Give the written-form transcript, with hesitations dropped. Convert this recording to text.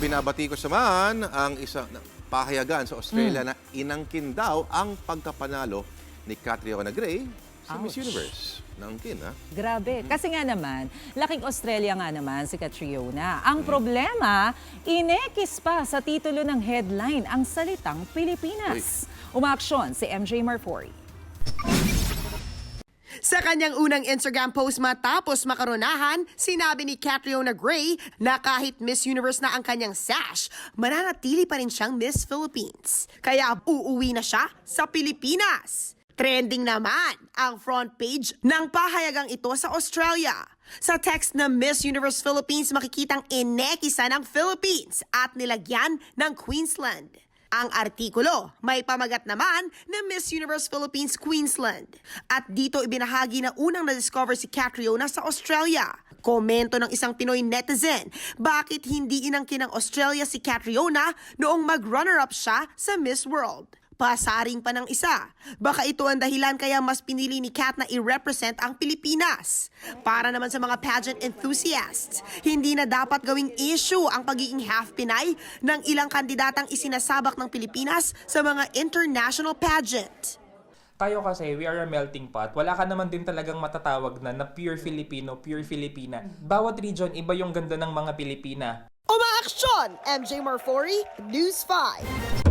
binabatikos naman ang isang pahayagan sa Australia na inangkin daw ang pagkapanalo ni Catriona Gray sa Miss Ouch. Universe. Naangkin, ha? Grabe. Kasi nga naman, laking Australia nga naman si Catriona. Ang problema, inekis pa sa titulo ng headline ang salitang Pilipinas. Umaaksyon si MJ Marfori. Sa kanyang unang Instagram post matapos makaronahan, sinabi ni Catriona Gray na kahit Miss Universe na ang kanyang sash, mananatili pa rin siyang Miss Philippines. Kaya uuwi na siya sa Pilipinas. Trending naman ang front page ng pahayagang ito sa Australia. Sa text na Miss Universe Philippines, makikitang inekisa ng Philippines at nilagyan ng Queensland. Ang artikulo may pamagat naman na Miss Universe Philippines Queensland. At dito ibinahagi na unang na-discover si Catriona sa Australia. Komento ng isang Pinoy netizen, bakit hindi inangkin ng Australia si Catriona noong mag-runner-up siya sa Miss World? Pasaring pa ng isa. Baka ito ang dahilan kaya mas pinili ni Cat na i-represent ang Pilipinas. Para naman sa mga pageant enthusiasts, hindi na dapat gawing issue ang pagiging half Pinay ng ilang kandidatang isinasabak ng Pilipinas sa mga international pageant. Tayo kasi, we are a melting pot. Wala ka naman din talagang matatawag na pure Filipino, pure Filipina. Bawat region, iba yung ganda ng mga Pilipina. Umaaksyon! MJ Marfori, News 5.